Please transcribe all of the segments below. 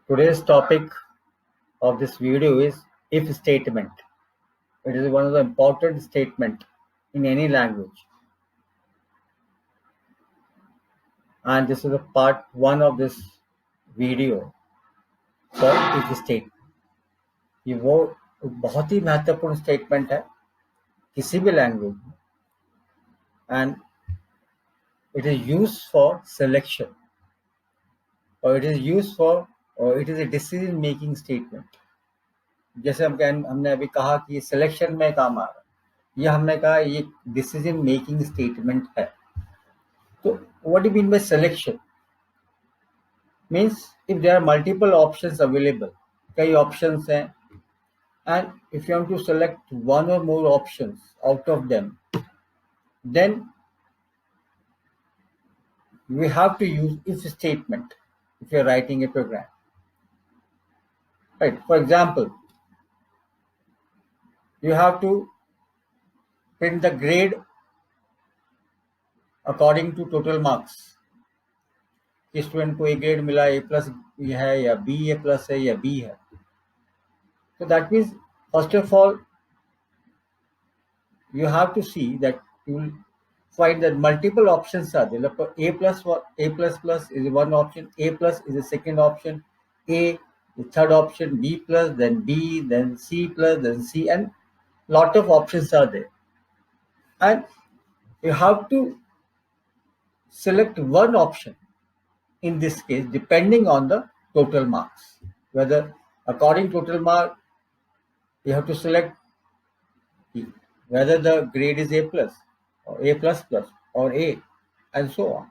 Today's topic of this video is if statement. It is one of the important statement in any language. And this is a part one of this video for if statement. ये वो बहुत ही महत्वपूर्ण statement है किसी भी language में and it is used for selection और it is used for और it is a decision making statement. जैसे हमने अभी कहा कि सिलेक्शन में काम आ रहा है, ये हमने कहा ये डिसीजन मेकिंग स्टेटमेंट है. तो what do you mean by selection? Means if there are multiple options available, कई ऑप्शंस हैं, and if you want to select one or more options out of them, then we have to use if statement if you're writing a program. Right? For example, you have to print the grade according to total marks. कि student को A grade मिला, ए plus है या B ए plus है या B है. So that means first of all you have to see that you will find that multiple options are there. A plus is one option, A plus is the second option, A the third option, B plus, then B, then C plus, then C, and lot of options are there. And you have to select one option in this case depending on the total marks. Whether according total mark you have to select whether the grade is A plus or A plus plus or A and so on.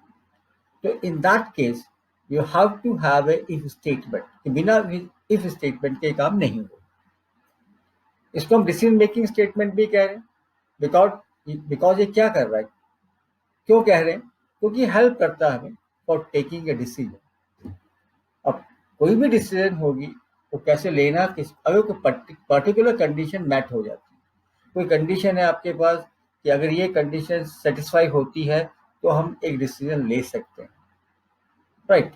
So in that case you have to have a if statement. बिना if statement के काम नहीं हो. इसको हम decision making statement भी कह रहे हैं बिकॉज ये क्या कर रहा है, क्यों कह रहे हैं? क्योंकि हेल्प करता है हमें फॉर टेकिंग ए डिसीजन. अब कोई भी डिसीजन होगी तो कैसे लेना, अगर कोई पर्टिकुलर कंडीशन मैट हो जाती है, कोई कंडीशन है आपके पास कि अगर ये कंडीशन सेटिस्फाई होती है तो हम एक डिसीजन ले सकते हैं. राइट?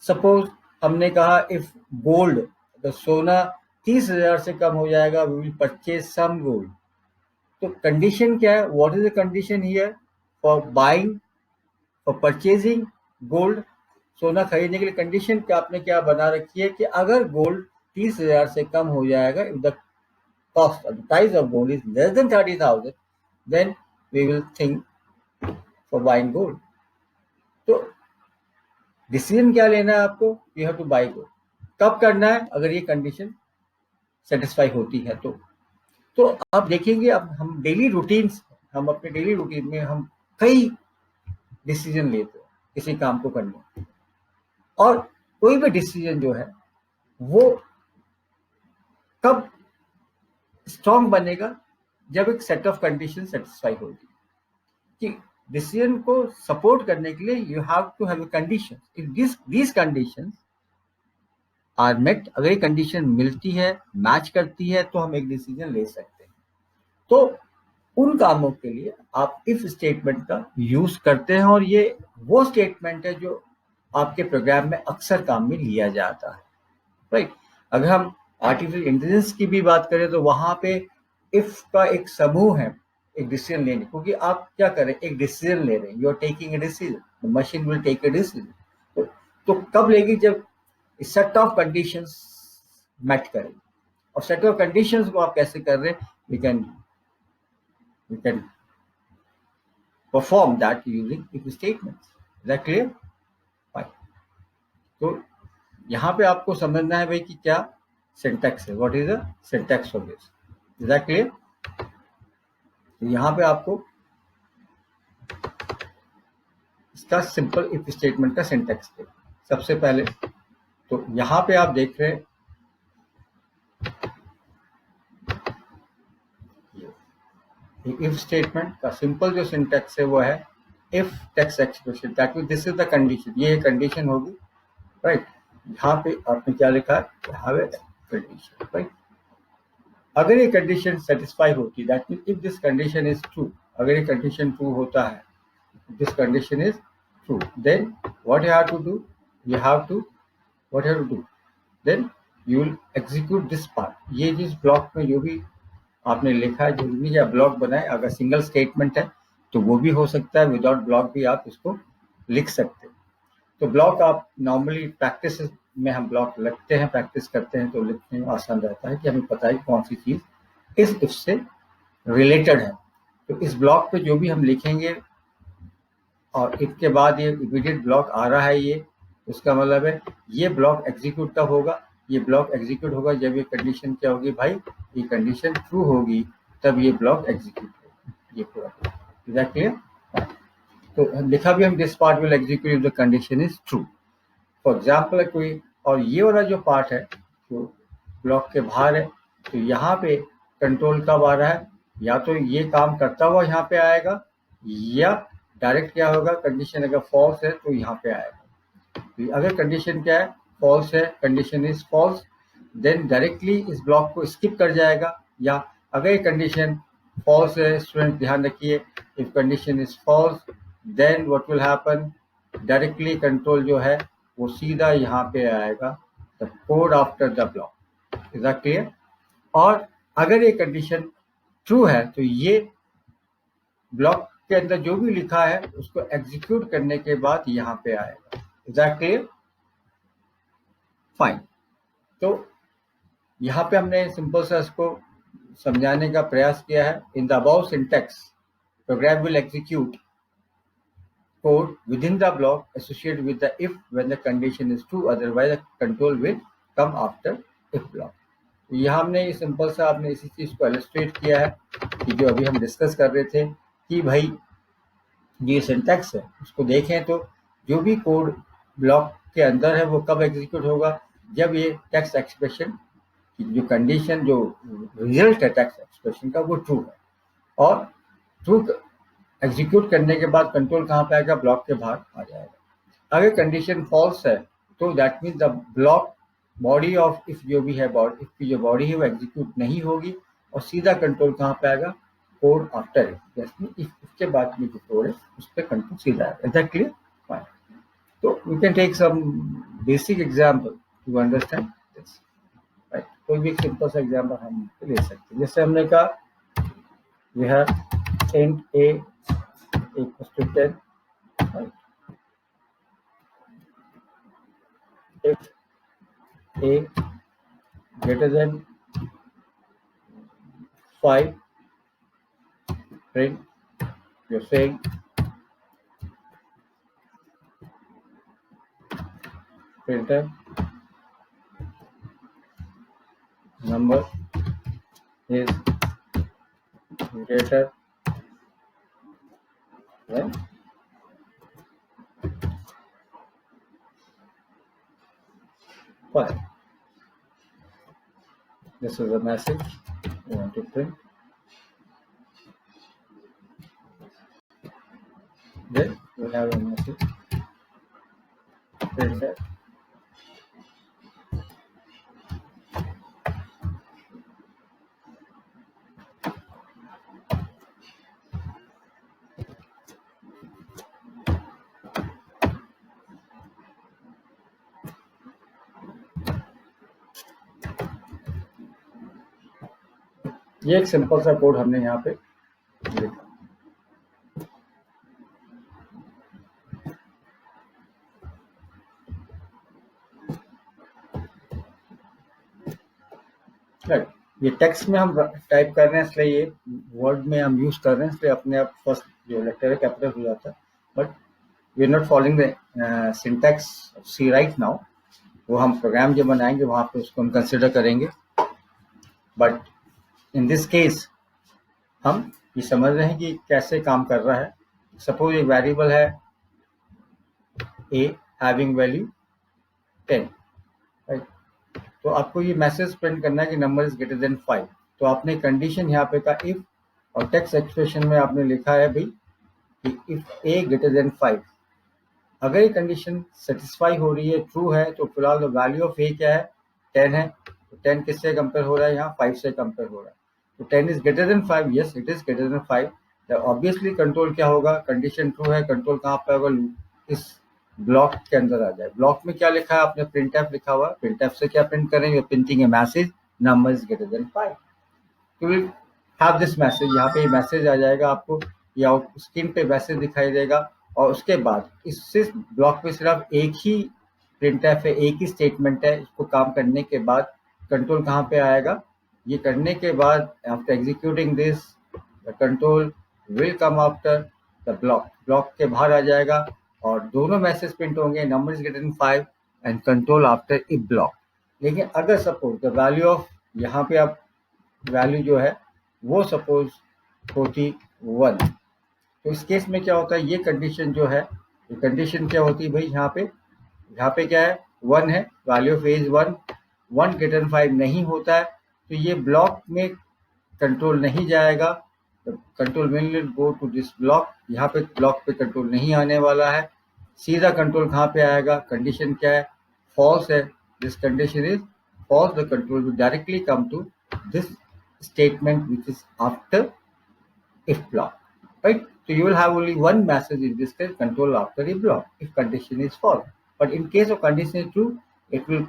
सपोज हमने कहा इफ गोल्ड, अगर सोना 30,000 से कम हो जाएगा we will purchase some gold. तो कंडीशन क्या है? What is the condition here for buying, for purchasing gold? सोना खरीदने के लिए कंडीशन क्या आपने क्या बना रखी है कि अगर गोल्ड 30,000 से कम हो जाएगा, if the cost of the price of gold is less than 30,000, then we will think for buying gold. तो डिसीजन क्या लेना है आपको? You have to buy gold. कब करना है? अगर ये कंडीशन सेटिस्फाई होती है तो आप देखेंगे अब हम डेली रूटीन, हम अपने डेली रूटीन में हम कई डिसीजन लेते हैं किसी काम को करने, और कोई भी डिसीजन जो है वो कब स्ट्रॉन्ग बनेगा? जब एक सेट ऑफ कंडीशन सेटिस्फाई होगी. कि डिसीजन को सपोर्ट करने के लिए you have to have condition. If this conditions are met, अगर ये कंडीशन मिलती है, मैच करती है, तो हम एक डिसीजन ले सकते हैं. तो उन कामों के लिए आप इफ स्टेटमेंट का यूज करते हैं, और ये वो स्टेटमेंट है जो आपके प्रोग्राम में अक्सर काम में लिया जाता है. राइट? अगर हम आर्टिफिशियल इंटेलिजेंस की भी बात करें तो वहां पे इफ का एक समूह है एक डिसीजन लेने, क्योंकि आप क्या करें, एक डिसीजन ले रहे हैं, you are taking a decision, the machine will take a decision. तो कब लेगी? जब सेट ऑफ कंडीशंस मैच करें. और सेट ऑफ कंडीशंस को आप कैसे कर रहे हैं? We can perform that using if statements. Is that clear? Fine. तो यहाँ पे आपको समझना है भाई कि क्या सिंटैक्स है, what is the syntax of this. Is that clear? तो यहाँ पे आपको इसका सिंपल इफ स्टेटमेंट का सिंटैक्स है. सबसे पहले तो यहाँ पे आप देख रहे हैं इफ स्टेटमेंट का सिंपल जो सिंटैक्स है वो है if text expression. That means this is the condition, ये कंडीशन होगी. राइट? यहाँ पे आपने क्या लिखा है? कंडीशन. राइट? अगर ये कंडीशन सेटिस्फाई होती, that means if this condition is true, अगर ये कंडीशन ट्रू होता है, this condition is true, then what you have to do, then you will execute this part. ये जिस ब्लॉक में जो भी आपने लिखा है, जरूरी नहीं या ब्लॉक बनाए, अगर सिंगल स्टेटमेंट है तो वो भी हो सकता है, विदाउट ब्लॉक भी आप इसको लिख सकते हैं। तो ब्लॉक आप नॉर्मली प्रैक्टिस में हम ब्लॉक लिखते हैं, प्रैक्टिस करते हैं तो लिखने में आसान रहता है कि हमें पता है कौन सी चीज इस इफ से रिलेटेड है। तो इस ब्लॉक पे जो भी हम लिखेंगे और इफ के बाद ये इमीडिएट ब्लॉक आ रहा है, ये उसका मतलब है ये ब्लॉक एग्जीक्यूट कब होगा, ये ब्लॉक एग्जीक्यूट होगा जब ये कंडीशन क्या होगी भाई, ये कंडीशन ट्रू होगी, तब ये ब्लॉक एग्जीक्यूट होगा। ये पूरा इज दैट क्लियर? तो लिखा भी हम this part will execute if the condition is true. For example कोई, और ये वाला जो पार्ट है जो ब्लॉक के बाहर है, तो यहाँ पे कंट्रोल कब आ रहा है, या तो ये काम करता हुआ यहाँ पे आएगा, या डायरेक्ट क्या होगा, कंडीशन अगर फॉल्स है तो यहाँ पे आएगा। तो अगर कंडीशन क्या है, फॉल्स है, condition is false, then directly इस ब्लॉक को स्किप कर जाएगा। या अगर ये कंडीशन फॉल्स है, स्टूडेंट ध्यान रखिए, if condition is false then what will happen, directly control जो है वो सीधा यहाँ पे आएगा, the code after the block. Is that clear? और अगर ये कंडीशन ट्रू है तो ये ब्लॉक के अंदर जो भी लिखा है उसको एग्जीक्यूट करने के बाद यहाँ पे आएगा। Is that clear? फाइन। तो यहाँ पे हमने सिंपल सा इसको समझाने का प्रयास किया है। In the above syntax program will execute code within the block associated with the if when the condition is true, otherwise the control will come after if block। तो यहाँ हमने ये सिंपल सा आपने इसी चीज को इलस्ट्रेट किया है कि जो अभी हम डिस्कस कर रहे थे कि भाई ये सिंटैक्स है उसको देखें तो जो भी कोड ब्लॉक के अंदर है वो कब एग्जीक्यूट होगा, जब ये टेक्स्ट एक्सप्रेशन की जो कंडीशन, जो रिजल्ट है टेक्स्ट एक्सप्रेशन का वो ट्रू है। और ट्रू एग्जीक्यूट करने के बाद कंट्रोल कहाँ पे आएगा, ब्लॉक के बाहर आ जाएगा। अगर कंडीशन फॉल्स है तो that mean the block body of if जो भी है, इफ की जो बॉडी है वो एग्जीक्यूट नहीं होगी और सीधा कंट्रोल कहाँ पे आएगा, कोड आफ्टर इट, जैसे इसके बाद में जो कोड है उस पर कंट्रोल सीधा आएगा। Is that clear? फाइन। तो we can take some basic example to understand this, right? कोई भी एक सिंपल सा एग्जांपल हम ले सकते हैं। जैसे हमने कहा we have int a equals to 10, right? If a greater than 5, print, you're saying printer number is greater than 5. This is a message you want to print. Then we have a message printer ये एक simple सा code हमने यहाँ पे लिखा। Right, ये text में हम टाइप कर रहे हैं इसलिए ये वर्ड में हम यूज कर रहे हैं, इसलिए अपने आप फर्स्ट जो लेटर है कैपिटल हो जाता है, but we are not following the syntax of C right now. वो हम प्रोग्राम जो बनाएंगे वहां पे उसको हम कंसिडर करेंगे, बट इन दिस केस हम ये समझ रहे हैं कि कैसे काम कर रहा है। सपोज एक वेरिएबल है a हैविंग वैल्यू 10, राइट? तो आपको ये मैसेज प्रिंट करना है कि नंबर इज ग्रेटर देन 5। तो आपने कंडीशन यहाँ पे कहा इफ, और टेक्स्ट एक्सप्रेशन में आपने लिखा है भाई कि इफ a ग्रेटर देन 5। अगर ये कंडीशन सेटिस्फाई हो रही है, ट्रू है, तो फिलहाल वैल्यू ऑफ a क्या है, 10 है। तो 10 किससे कंपेयर हो रहा है, यहाँ 5 से कंपेयर हो रहा है। तो 10 is greater then 5, yes it is greater then 5। Obviously control क्या होगा, कंडीशन ट्रू है, कंट्रोल कहाँ पे होगा, इस ब्लॉक के अंदर आ जाए। ब्लॉक में क्या लिखा है आपने, प्रिंट एफ लिखा हुआ, प्रिंट एफ से क्या प्रिंट करेंगे, printing A message number is greater then 5। तो विल हैव दिस मैसेज, यहाँ पे मैसेज आ जाएगा आपको, या स्क्रीन पे मैसेज दिखाई देगा। और उसके बाद इससे ब्लॉक में सिर्फ एक ही प्रिंट एफ है, एक ही स्टेटमेंट है। इसको काम करने के बाद कंट्रोल कहाँ पे आएगा, ये करने के बाद after executing this the control will come after the block, block के बाहर आ जाएगा और दोनों मैसेज प्रिंट होंगे, number is greater then 5 and control after if block. लेकिन अगर सपोज द वैल्यू ऑफ, यहाँ पे आप वैल्यू जो है वो सपोज 41, तो इस केस में क्या होता है, ये कंडीशन जो है, ये कंडीशन क्या होती है भाई, यहाँ पे क्या है 1 है, वैल्यू ऑफ एज 1, 1 ग्रेटर 5 नहीं होता है, तो ये ब्लॉक में कंट्रोल नहीं जाएगा। Control will go to this block, यहाँ पे ब्लॉक पे कंट्रोल नहीं आने वाला है, सीधा कंट्रोल कहाँ पे आएगा, कंडीशन क्या है, फॉल्स है, this condition is false, the control will directly come to this statement which is after if block, right? So you will have only one message in this case, control after if block, if condition is false. But in case of condition is true, it will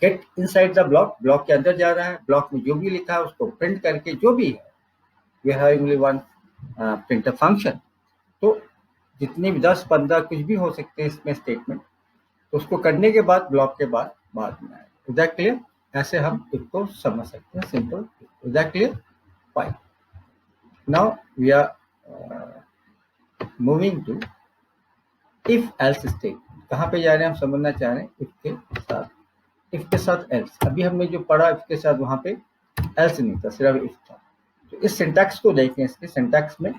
get inside the block, block के अंदर जा रहा है, block में जो भी लिखा है उसको print करके जो भी है, we have only one printf function. तो जितने भी 10-15 कुछ भी हो सकते हैं इसमें स्टेटमेंट, तो उसको करने के बाद ब्लॉक के बाद में आए। Is that clear? ऐसे हम इसको समझ सकते हैं, simple. Is that clear? Fine. Now we are moving to if else statement. कहाँ पे जा रहे हैं हम, समझना चाह रहे हैं इफ के साथ एल्स। अभी हमने जो पढ़ा इफ के साथ वहां पे एल्स नहीं था, सिर्फ इफ था। तो इस सिंटैक्स को देखें, इसके सिंटैक्स में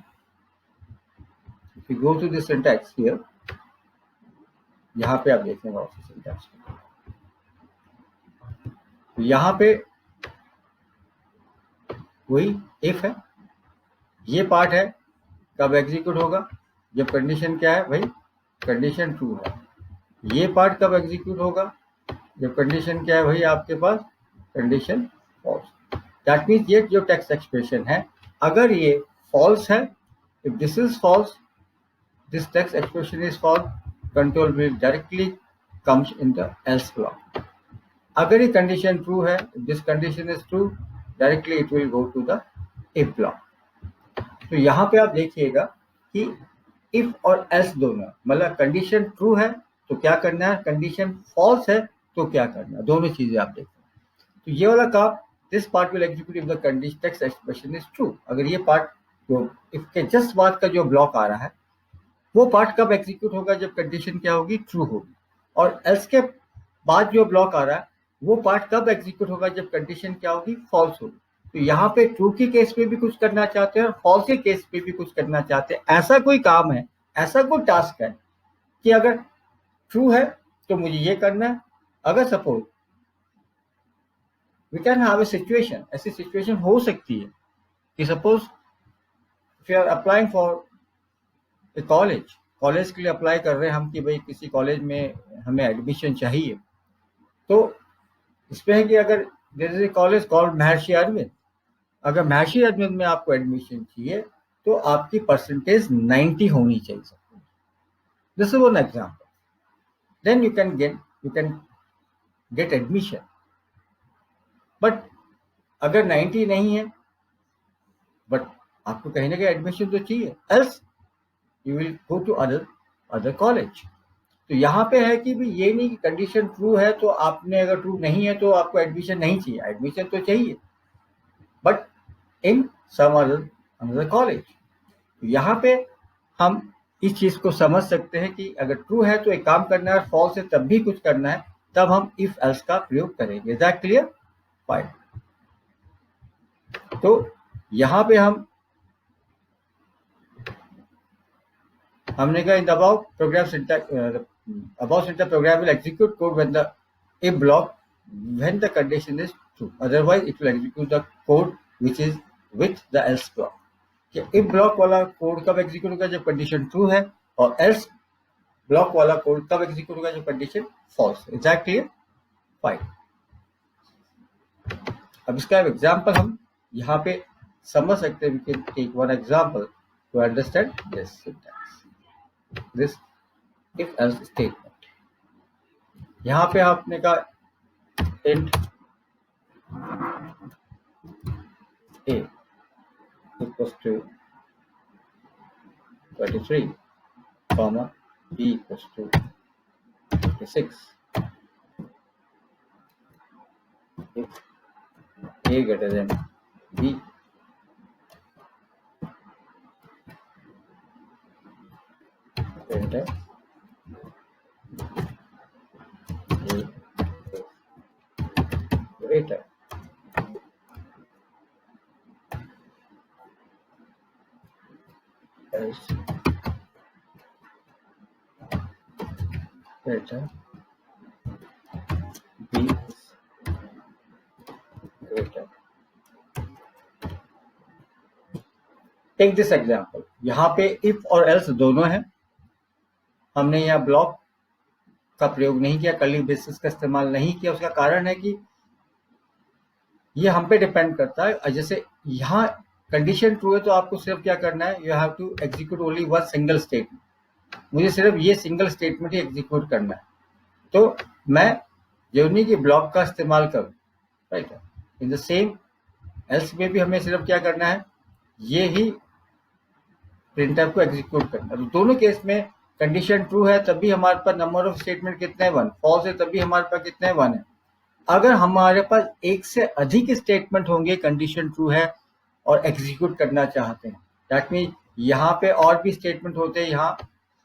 if you go to this syntax here, यहाँ पे आप देखेंगे ऑफ सिंटैक्स को, यहाँ पे वही इफ है, ये पार्ट है, कब एग्जीक्यूट होगा, जब कंडीशन क्या है भाई, कंडीशन ट्रू है। ये पार्ट कब एग्जीक्यूट होगा, जब कंडीशन क्या है भाई आपके पास, कंडीशन फॉल्स। दैट मीन्स ये जो टेक्स्ट एक्सप्रेशन है, अगर ये फॉल्स है, if this is false, this text expression is false, control will directly comes in the else block. अगर ये कंडीशन ट्रू है, this condition is true, directly it will go to the if block. तो यहाँ पे आप देखिएगा कि if और एल्स दोनों, मतलब कंडीशन ट्रू है तो क्या करना है, कंडीशन फॉल्स है तो क्या करना है, दोनों चीजें आप देखें। तो ये वाला काम, this part will execute if the condition text expression is true. अगर ये पार्ट जो इफ के जस्ट बाद का जो ब्लॉक आ रहा है, वो पार्ट कब एग्जीक्यूट होगा, जब कंडीशन क्या होगी, ट्रू होगी। और एल्स के बाद जो ब्लॉक आ रहा है, वो पार्ट कब एग्जीक्यूट होगा, जब कंडीशन क्या होगी, फॉल्स होगी। तो यहाँ पे ट्रू के केस पे भी कुछ करना चाहते हैं और फॉल्स के केस पे भी कुछ करना चाहते हैं। ऐसा कोई काम है, ऐसा कोई टास्क है कि अगर ट्रू है तो मुझे ये करना है। अगर suppose we can have a situation, ऐसी सिचुएशन हो सकती है कि suppose if you are applying for a college के लिए अप्लाई कर रहे हैं हम कि भाई किसी कॉलेज में हमें एडमिशन चाहिए। तो इसमें है कि अगर there is a college called Maharshi Arvind, अगर महर्षि अरविंद में आपको एडमिशन चाहिए तो आपकी परसेंटेज 90 होनी चाहिए। This is one example, then you can get admission. But अगर 90 नहीं है, बट आपको कहीं ना कहीं एडमिशन तो चाहिए, else you will go to other college. तो यहाँ पे है कि भी ये नहीं कि कंडीशन ट्रू है तो आपने, अगर ट्रू नहीं है तो आपको एडमिशन नहीं चाहिए, एडमिशन तो चाहिए, but in some other college. यहाँ पे हम इस चीज को समझ सकते हैं कि अगर ट्रू है तो एक काम करना है, फॉल्स है तब भी कुछ करना है, तब हम इफ एल्स का प्रयोग करेंगे। Is that clear? फाइन। तो यहाँ पे हमने कहा in the above program syntax program will execute code when the if block when the condition is true, otherwise it will execute the code which is with the else block। if block वाला code कब execute होगा, जब condition true है, और else block वाला code कब execute होगा, जब condition false. Is that clear? Fine. अब इसका एग्जांपल हम यहाँ पे समझ सकते हैं। We can take one example to understand this syntax. This if else statement. यहाँ पे आपने कहा int a equals to 23, comma b equals to 56. If a greater than b, print a is greater. Else greater b is greater. Take this example. यहाँ पे if और else दोनों हैं, हमने यहाँ ब्लॉक का प्रयोग नहीं किया, कर्ली ब्रेसेस का इस्तेमाल नहीं किया। उसका कारण है कि ये हम पे डिपेंड करता है। जैसे यहाँ कंडीशन ट्रू है तो आपको सिर्फ क्या करना है, you have to execute only one single statement. मुझे सिर्फ ये सिंगल स्टेटमेंट ही एग्जीक्यूट करना है, तो मैं जरूरी की ब्लॉक का इस्तेमाल करूँ, right. In the same else में भी हमें सिर्फ क्या करना है, ये ही प्रिंटफ को एग्जीक्यूट करना है। तो दोनों केस में कंडीशन ट्रू है तब भी हमारे पास नंबर ऑफ स्टेटमेंट कितने हैं, 1। फॉल्स है तब भी हमारे पास कितने हैं, 1 है। अगर हमारे पास एक से अधिक स्टेटमेंट होंगे, कंडीशन ट्रू है और एग्जीक्यूट करना चाहते हैं, दैट मीन यहाँ पे और भी स्टेटमेंट होते हैं, यहाँ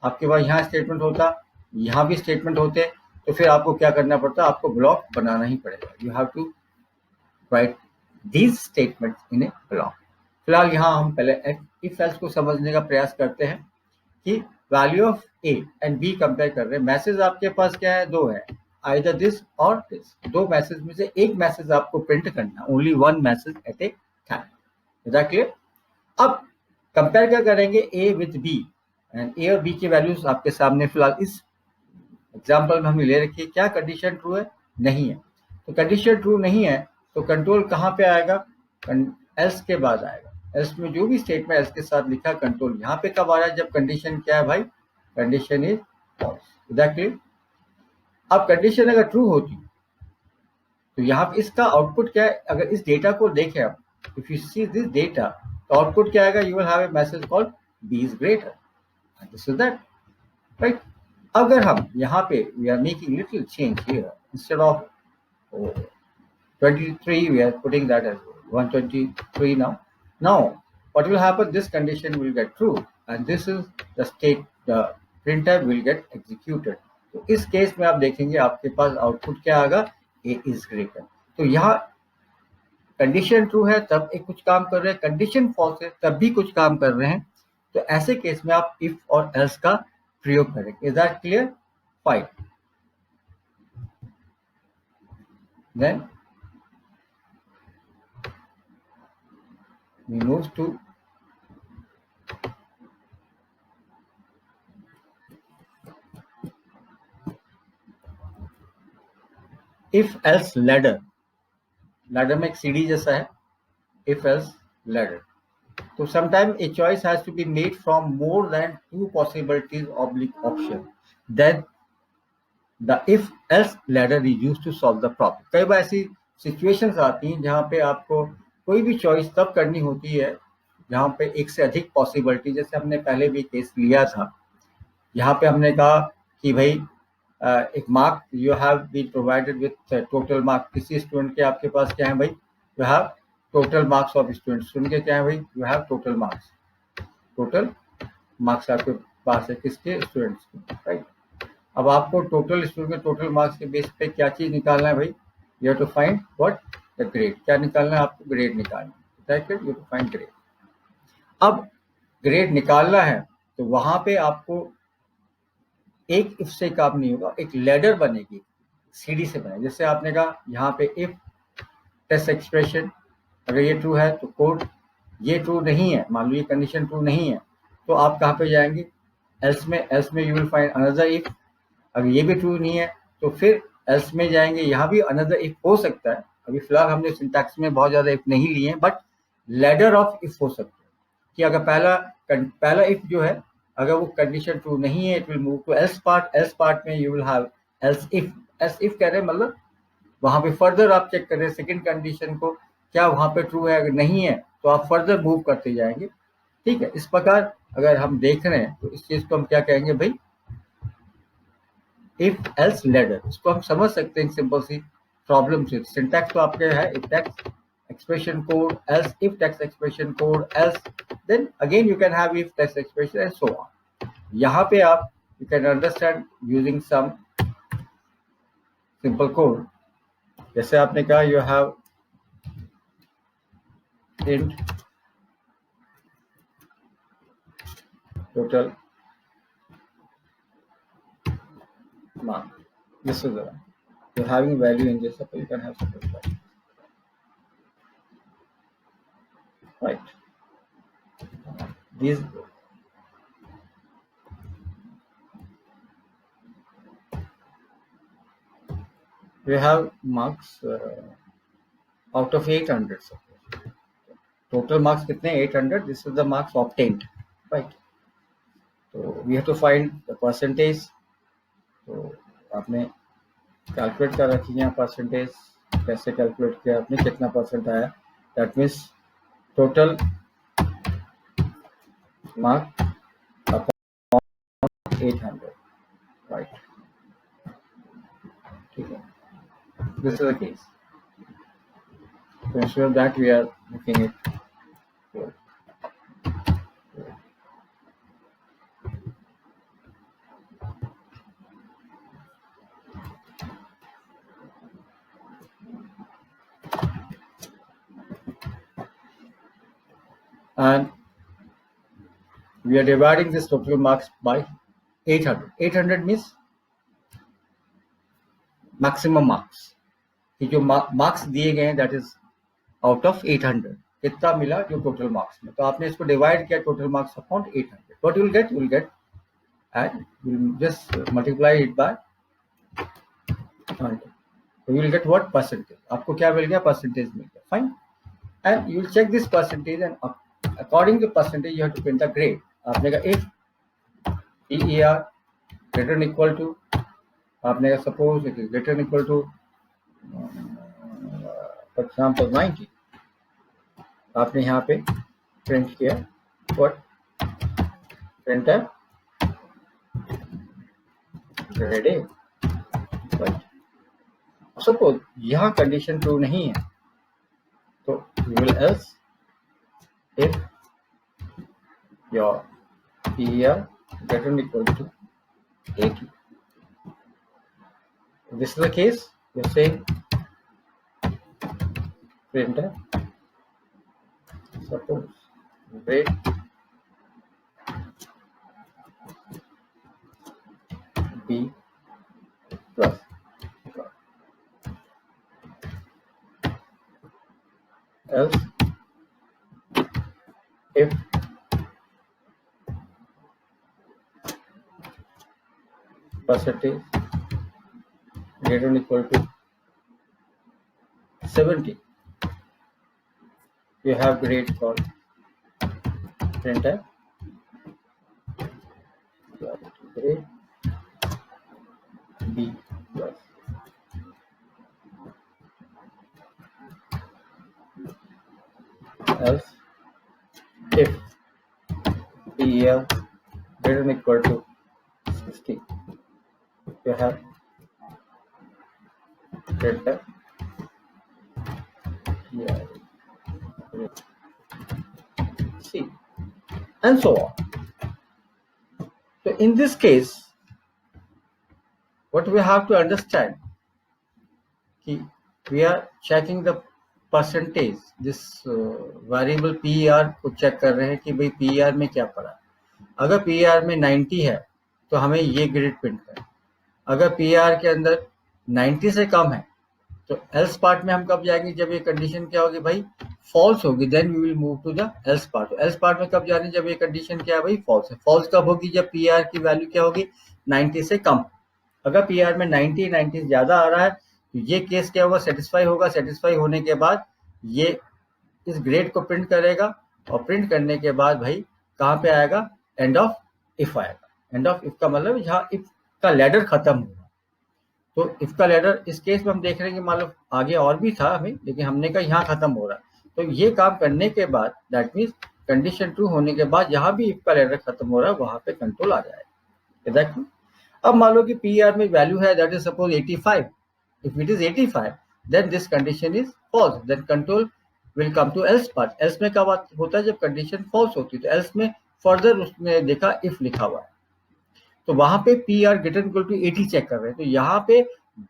आपके पास यहाँ स्टेटमेंट होता, यहाँ भी स्टेटमेंट होते, तो फिर आपको क्या करना पड़ता, आपको ब्लॉक बनाना ही पड़ेगा। You have to write these statements in a block. फिलहाल यहाँ हम पहले इफ एल्स को समझने का प्रयास करते हैं कि value of a and b compare कर रहे हैं। मैसेज आपके पास क्या है, 2 है, आइदर दिस और दिस। 2 मैसेज में से एक मैसेज आपको प्रिंट करना, only 1 message eight A time. Is that clear? अब कंपेयर क्या करेंगे, ए विद बी, एंड ए और बी की वैल्यूज आपके सामने फिलहाल इस एग्जाम्पल में हमने ले रखी है। क्या कंडीशन ट्रू है, नहीं है। तो कंडीशन ट्रू नहीं है तो कंट्रोल कहाँ पे आएगा, एल्स के बाद आएगा। एल्स में जो भी स्टेटमेंट एल्स के साथ लिखा, कंट्रोल यहाँ पे कब आ रहा है, जब कंडीशन क्या है भाई, condition is false. Is that clear? अब कंडीशन अगर ट्रू होती तो यहाँ पे इसका आउटपुट क्या है, अगर इस डेटा को देखें आप, if you see this data, तो आउटपुट क्या आएगा, you will have a message called b is greater, this is that, right. अगर हम यहाँ पे we are making little change here, instead of 23 we are putting that as 123 now. Now what will happen, this condition will get true and this is the state, the printf will get executed. तो इस case में आप देखेंगे आपके पास output क्या आएगा, a is greater। तो यहाँ कंडीशन ट्रू है तब एक कुछ काम कर रहे हैं, कंडीशन फॉल्स है तब भी कुछ काम कर रहे हैं। तो ऐसे केस में आप इफ और एल्स का प्रयोग करेंगे। Is that clear? Fine. Then we move to if else ladder। Ladder में एक सीढ़ी जैसा है, if else ladder। तो sometime a choice has to be made from more than 2 possibilities oblique option, then the if else ladder is used to solve the problem। कई बार ऐसी situations आती हैं जहाँ पे आपको कोई भी चॉइस तब करनी होती है जहाँ पे एक से अधिक पॉसिबिलिटी, जैसे हमने पहले भी केस लिया था। यहाँ पे हमने कहा कि भाई एक mark you have been provided with total mark, किसी स्टूडेंट के आपके पास क्या है भाई, you have total marks of student, student के क्या है भाई, you have total marks, total marks आपके पास है किसके, स्टूडेंट्स के, राइट। अब आपको टोटल स्टूडेंट के टोटल मार्क्स के बेस पे क्या चीज निकालना है भाई, you have to find what, the grade. क्या निकालना है आपको, ग्रेड निकालना है, you have to find grade. अब ग्रेड निकालना है तो वहां पे आपको एक इफ से काम नहीं होगा, एक लैडर बनेगी, सीढ़ी से बनेगी। जैसे आपने कहा यहाँ पे इफ टेस्ट एक्सप्रेशन, अगर ये ट्रू है तो कोड, ये ट्रू नहीं है, मान लो ये कंडीशन ट्रू नहीं है, तो आप कहाँ पे जाएंगे, एल्स में। एल्स में you will find another if. अगर ये भी ट्रू नहीं है तो फिर एल्स में जाएंगे, यहाँ भी अनदर इफ हो सकता है। अभी फिलहाल हमने सिंटैक्स में बहुत ज्यादा इफ नहीं लिए हैं, बट लैडर ऑफ इफ हो सकता है कि अगर पहला इफ जो है, अगर वो कंडीशन ट्रू नहीं है, it will move to else part. Else part में you will have else if. Else if कह रहे हैं मतलब वहां पे फर्दर आप चेक करें सेकंड कंडीशन को, क्या वहां पे ट्रू है. अगर नहीं है तो आप फर्दर मूव करते जाएंगे. ठीक है. इस प्रकार अगर हम देख रहे हैं तो इस चीज को हम क्या कहेंगे भाई, इफ एल्स लेडर. इसको हम समझ सकते हैं सिंपल सी प्रॉब्लम से. सिंटैक्स तो आपके है if text expression code, else if text expression code, else then again you can have if text expression and so on. यहाँ पे आप you can understand using some simple code. जैसे आपने कहा you have int total mark. This is the one. You're having value in this, so you can have separate value. Right. These we have marks out of 800. Total marks कितने 800. This is the marks obtained. Right. So we have to find the percentage. तो आपने calculate कर रखी है percentage. कैसे calculate किया आपने, कितना परसेंट आया. That means total mark upon 800. Right. ठीक है. This is the case. To ensure that we are looking it. And we are dividing this total marks by 800. 800 means maximum marks. कि जो marks दिए गए हैं दैट इज आउट ऑफ 800. कितना मिला जो टोटल मार्क्स में. तो आपने इसको डिवाइड किया total marks upon 800. What you will get and you will just multiply it by 100. So you will get what percentage. आपको क्या मिल गया, परसेंटेज मिल गया. Fine. And you will check this percentage and according to percentage you have to print the grade. आपने कहा if PER greater than equal to, आपने कहा suppose it is greater than equal to for example 90. आपने यहाँ पे print किया what printer grade A. Right. Suppose यहाँ condition true नहीं है तो you will else if your PER greater than equal to 80. This is the case. You say printer suppose grade B plus. Else if percentage greater than equal to 70, you have grade called printer grade B plus. Else if PER greater than equal to 60, you have printer C and so on. So in this case what we have to understand कि we are checking the percentage. this variable PER को check कर रहे हैं कि भाई PER में क्या पड़ा. अगर PER में 90 है तो हमें ये ग्रेड प्रिंट करें. अगर PER के अंदर 90 से कम है तो एल्स पार्ट में हम कब जाएंगे, जब ये कंडीशन क्या होगी भाई फॉल्स होगी. Then we will move to the else part. Else part में कब जाने, जब ये कंडीशन क्या है भाई फॉल्स है. फॉल्स कब होगी, जब PER की वैल्यू क्या होगी 90 से कम. अगर PER में 90 ज्यादा आ रहा है तो ये केस क्या होगा, सेटिस्फाई होगा. सेटिस्फाई होने के बाद ये इस ग्रेड को प्रिंट करेगा और प्रिंट करने के बाद भाई कहाँ पे आएगा, एंड ऑफ इफ आएगा। एंड ऑफ इफ का मतलब जहाँ इफ का लैडर खत्म हुआ, तो इफ का लैडर इस केस में हम देख रहे हैं कि मान लो आगे और भी था हमें, लेकिन हमने कहा यहाँ खत्म हो रहा है। तो ये काम करने के बाद दैट मीन्स कंडीशन ट्रू होने के बाद जहाँ भी इफ का लैडर खत्म हो रहा है वहां पे कंट्रोल आ जाएगा। एग्जैक्टली। अब मान लो कि पी आर में वैल्यू है that is suppose 85। If it is 85 then this condition is false, then control will come to else part. Else में क्या बात होता है, जब कंडीशन फॉल्स होती है तो एल्स में फर्दर उसने देखा इफ लिखा हुआ है, तो वहां पे P R greater equal to 80 check कर रहे हैं। तो यहाँ पे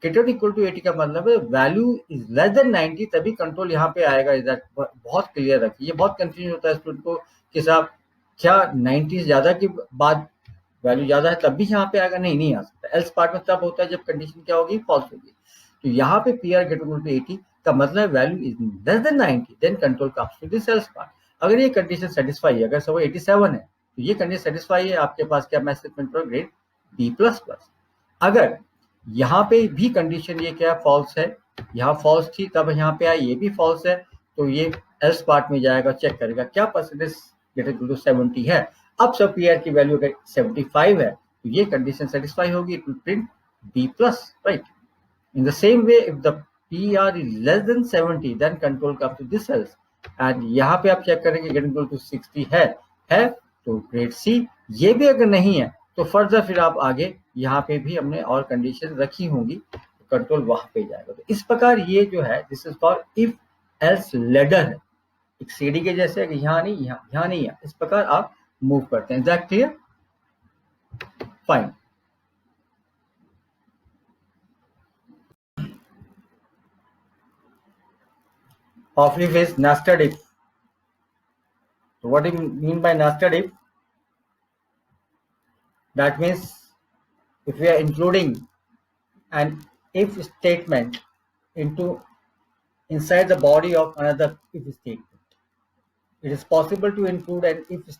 ग्रेटर इक्वल टू 80 का मतलब है वैल्यू इज लेस देन 90, तभी कंट्रोल यहाँ पे आएगा। इज दैट बहुत क्लियर रखिए, ये बहुत कंफ्यूजन होता है स्टूडेंट को कि साहब क्या 90 से ज्यादा के बाद वैल्यू ज्यादा है तब भी यहाँ पे आएगा, नहीं आ सकता। एल्स पार्ट में तब होता है जब कंडीशन क्या होगी, फॉल्स होगी। तो यहाँ पे P R greater equal to 80 का मतलब value is less than 90 then control comes to this else part. अगर ये कंडीशन सेटिस्फाई है, अगर सब 87 है तो ये कंडीशन सेटिस्फाई है, आपके पास क्या मैसेजमेंट पर ग्रेड बी प्लस प्लस। अगर यहाँ पे भी कंडीशन ये क्या फॉल्स है, यहाँ फॉल्स थी तब यहाँ पे आई, ये भी फॉल्स है, तो ये एल्स पार्ट में जाएगा, चेक करेगा क्या परसेंटेज ग्रेटर इक्वल टू 70 है। अब सब पी आर की वैल्यू अगर 75 है तो ये कंडीशन सेटिस्फाई होगी, it will print B plus, right. In the same way if the P R is less than 70 then control comes to this else. And यहाँ पे आप चेक करेंगे ग्रेटर इक्वल टू 60 है तो ग्रेड सी। ये भी अगर नहीं है तो फर्दर फिर आप आगे यहाँ पे भी हमने और कंडीशन रखी होंगी, तो कंट्रोल वहां पे जाएगा। तो इस प्रकार ये जो है this is called if else ladder है, एक सीढ़ी के जैसे, यहाँ नहीं यहाँ नहीं है, इस प्रकार आप मूव करते हैं। That clear? Fine. Of if is nested if. So what do you mean by nested if? That means if we are including an if statement inside the body of another if statement, it is possible to include an if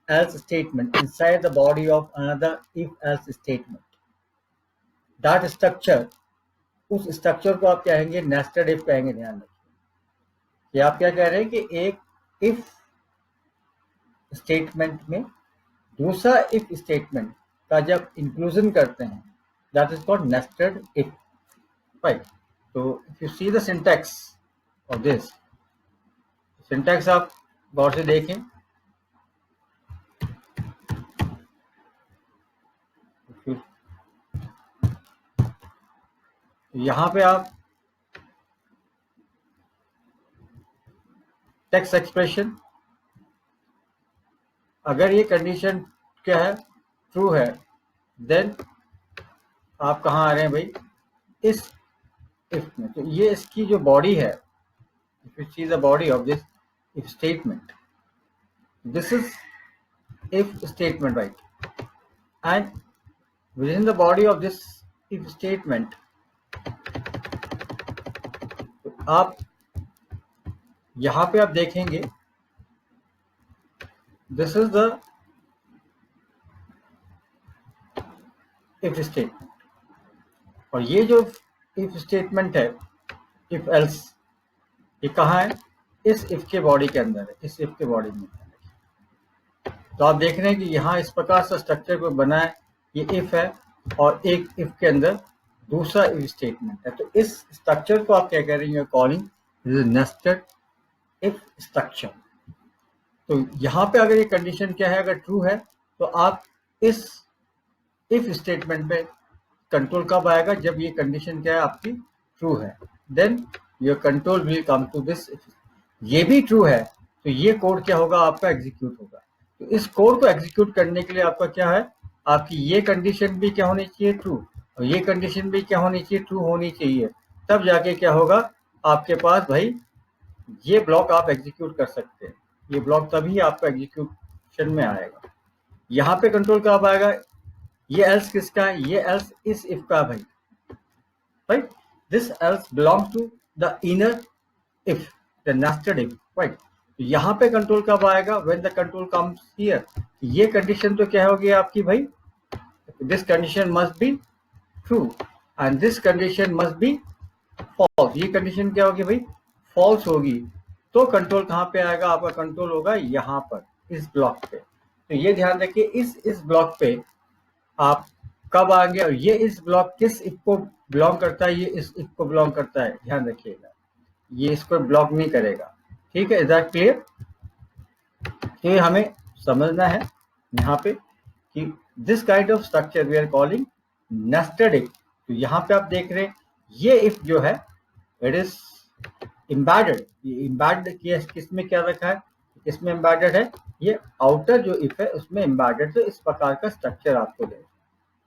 else statement inside the body of another if else statement. That structure, उस structure को आप कहेंगे nested if कहेंगे। ध्यान रखिए कि आप क्या कह रहे हैं कि एक इफ स्टेटमेंट में दूसरा इफ स्टेटमेंट का जब इंक्लूजन करते हैं that is called nested if, right. तो if you see the syntax of this, syntax आप गौर से देखें, यहां पे आप टेक्स्ट एक्सप्रेशन, अगर ये कंडीशन क्या है, ट्रू है, देन आप कहाँ आ रहे हैं भाई, इस इफ में। तो ये इसकी जो बॉडी है, if you see the body of this if statement, this is if statement, right. And with in the body of this if statement आप यहां पे आप देखेंगे this is the if statement, और ये जो इफ स्टेटमेंट है इफ एल्स, ये कहाँ है, इस इफ के बॉडी के अंदर है, इस इफ के बॉडी में। तो आप देख रहे हैं कि यहाँ इस प्रकार से स्ट्रक्चर को बना है, ये इफ है और एक इफ के अंदर दूसरा इफ स्टेटमेंट है। तो इस स्ट्रक्चर को आप क्या कह रहे हैं, कॉलिंग नेस्टेड इफ स्ट्रक्चर। तो यहाँ पे अगर ये कंडीशन क्या है, अगर ट्रू है तो आप इस इफ स्टेटमेंट पे कंट्रोल कब आएगा, जब ये कंडीशन क्या है आपकी ट्रू है, then your control will come to this. ये भी ट्रू है तो ये कोड क्या होगा, आपका एग्जीक्यूट होगा। तो इस कोड को एग्जीक्यूट करने के लिए आपका क्या है, आपकी ये कंडीशन भी क्या होनी चाहिए, ट्रू, और ये कंडीशन भी क्या होनी चाहिए, ट्रू होनी चाहिए। तब जाके क्या होगा आपके पास भाई, ये ब्लॉक आप एग्जीक्यूट कर सकते हैं। ये ब्लॉक तभी आपका एग्जीक्यूशन में आएगा। यहाँ पे कंट्रोल कब आएगा, ये एल्स किसका है, ये एल्स इस इफ का भाई, right. This else belongs to the inner if, the nested if, right. तो यहाँ पे कंट्रोल कब आएगा, when the control comes here. ये कंडीशन तो क्या होगी आपकी भाई, this condition must be true and this condition must be false. ये कंडीशन क्या होगी भाई, फॉल्स होगी। तो कंट्रोल कहाँ पे आएगा, आपका कंट्रोल होगा यहाँ पर, इस ब्लॉक पे। तो ये ध्यान रखिए, इस ब्लॉक पे आप कब आएंगे, और ये इस ब्लॉक किस इफ को बिलोंग करता है, ये इस इफ को बिलोंग करता है, ध्यान रखिएगा, ये इसको ब्लॉक नहीं करेगा। ठीक है, इज दैट क्लियर? तो ये हमें समझना है यहाँ पे कि this kind of structure we are calling nested if. तो यहाँ पे आप देख रहे हैं ये इफ जो है इट इज एम्बेडेड। ये एम्बेडेड किस में क्या रखा है, इसमें एम्बेडेड है, ये आउटर जो इफ है उसमें एम्बेडेड, तो इस प्रकार का स्ट्रक्चर आपको देगा।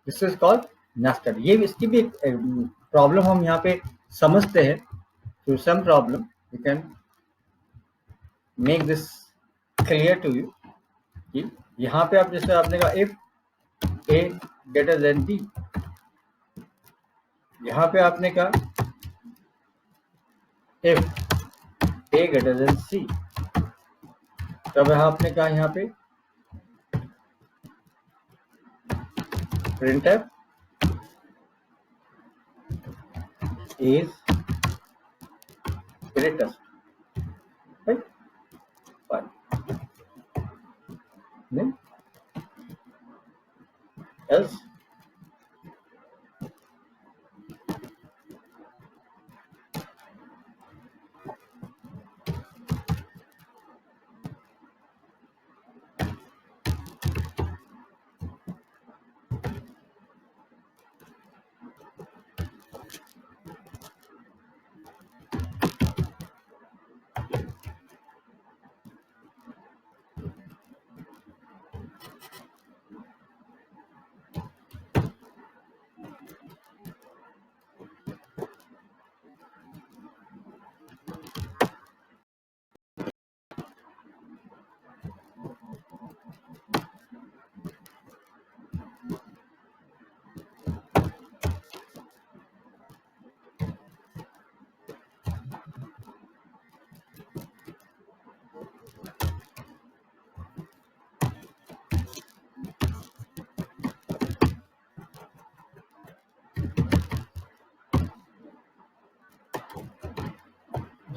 This is called nested. ये इसकी भी एक प्रॉब्लम हम यहाँ पे समझते हैं। Through some problem you can make this clear to you कि यहाँ पे आप जैसे आपने कहा if a greater than b, यहाँ पे आपने कहा if a greater than c, तब आपने कहा यहाँ पे printf is greatest, right? Fine. Then else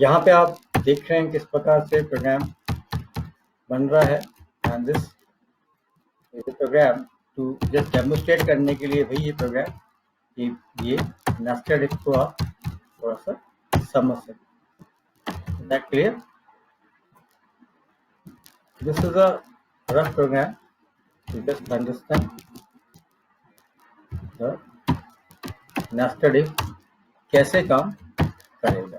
यहाँ पे आप देख रहे हैं किस प्रकार से प्रोग्राम बन रहा है। And this is program to just demonstrate करने के लिए भाई ये प्रोग्राम ये नेस्टेड इफ को आप थोड़ा सा समझ सकते। That clear? This is a rough program, you just understand the nested if कैसे काम करेगा।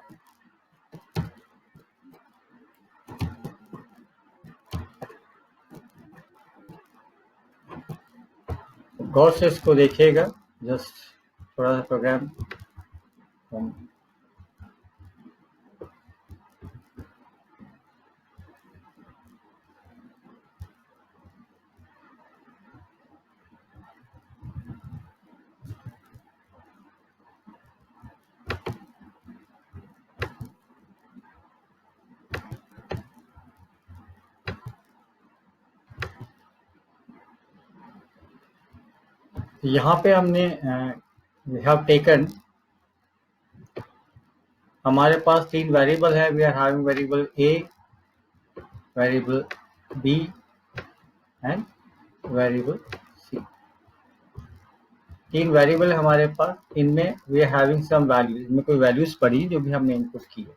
गौर से इसको देखिएगा, जस्ट थोड़ा सा प्रोग्राम यहाँ पे हमने वी हैव टेकन, हमारे पास 3 वेरिएबल है। We are having variable a, variable b and variable c. 3 variable है हमारे पास, इनमें we are having some values, इनमें कोई वैल्यूज पड़ी जो भी हमने इनपुट की है।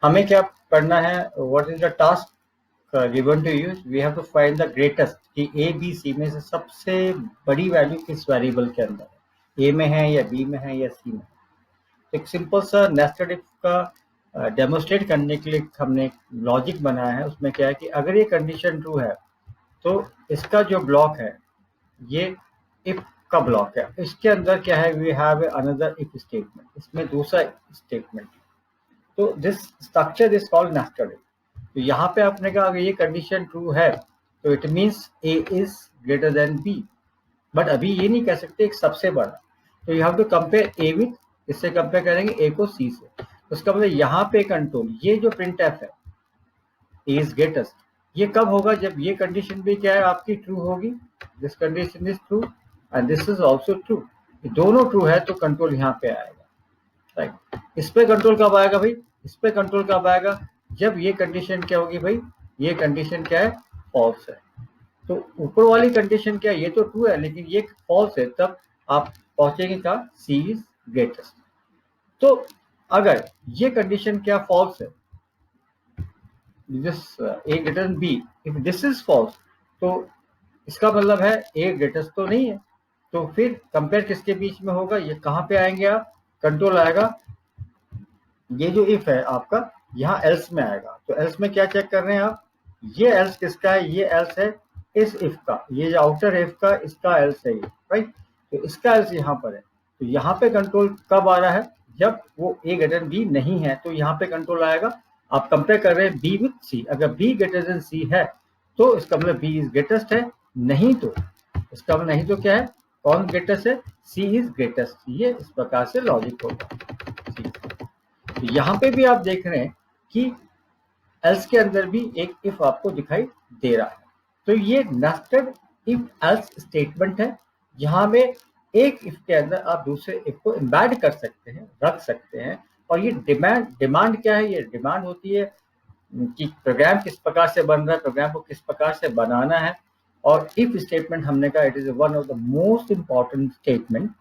हमें क्या करना है, what is the task given to us, we have to find the greatest कि ए बी सी में से सबसे बड़ी वैल्यू किस वेरिएबल के अंदर है, ए में है या बी में है या सी में। एक सिंपल सा नेस्टेड इफ का डेमोस्ट्रेट करने के लिए हमने लॉजिक बनाया है। उसमें क्या है कि अगर ये कंडीशन ट्रू है तो इसका जो ब्लॉक है ये इफ का ब्लॉक है, इसके अंदर क्या है, we have another if statement, इसमें दूसरा स्टेटमेंट। तो this structure is called nested if. तो यहाँ पे आपने कहा अगर ये कंडीशन ट्रू है तो it means a is greater than b, but अभी ये नहीं कह सकते एक सबसे बड़ा। तो you have to compare a with, इससे कंपेयर करेंगे ए को सी से। तो उसका मतलब यहाँ पे कंट्रोल, ये जो printf है ए इज ग्रेटेस्ट, ये कब होगा, जब ये कंडीशन भी क्या है आपकी ट्रू होगी, this condition is true and this is also true, दोनों ट्रू है तो कंट्रोल यहाँ पे आएगा, राइट। इस पे कंट्रोल कब आएगा भाई, इस पे कंट्रोल कब आएगा, जब ये कंडीशन क्या होगी भाई, ये कंडीशन क्या है, फॉल्स है। तो ऊपर वाली कंडीशन क्या, ये तो ट्रू है लेकिन ये फॉल्स है, तब आप पहुंचेंगे कहा सी इज ग्रेटेस्ट। तो अगर ये कंडीशन क्या फॉल्स है, this a greater than b, if this is false, तो इसका मतलब है ए ग्रेटेस्ट तो नहीं है। तो फिर कंपेयर किसके बीच में होगा, ये कहाँ पे आएंगे आप, कंट्रोल आएगा, ये जो इफ है आपका यहाँ एल्स में आएगा। तो एल्स में क्या चेक कर रहे हैं आप, ये एल्स किसका है, ये एल्स है इस इफ का, ये जो आउटर इफ का इसका एल्स है ये, राइट। तो इसका एल्स यहाँ पर है, तो यहाँ पे कंट्रोल कब आ रहा है, जब वो ए ग्रेटर बी नहीं है, तो यहाँ पे कंट्रोल आएगा। आप कंपेयर कर रहे हैं बी विथ सी, अगर बी ग्रेटर देन सी है तो इसका मतलब बी इज ग्रेटेस्ट है, नहीं तो इसका मतलब नहीं तो क्या है, कौन ग्रेटेस्ट है, सी इज ग्रेटेस्ट। ये इस प्रकार से लॉजिक होगा। तो यहाँ पे भी आप देख रहे हैं कि एल्स के अंदर भी एक इफ आपको दिखाई दे रहा है। तो ये नेस्टेड इफ एल्स स्टेटमेंट है, जहां में एक इफ के अंदर आप दूसरे इफ को एम्बेड कर सकते हैं, रख सकते हैं। और ये डिमांड क्या है, ये डिमांड होती है कि प्रोग्राम किस प्रकार से बन रहा है, प्रोग्राम को किस प्रकार से बनाना है। और इफ स्टेटमेंट हमने कहा it is one of the most important statement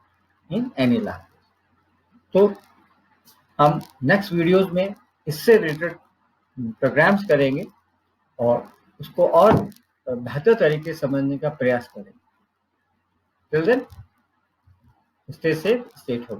in any language. तो हम नेक्स्ट वीडियोस में इससे रिलेटेड प्रोग्राम्स करेंगे और उसको और बेहतर तरीके से समझने का प्रयास करेंगे। Till then stay safe, stay home.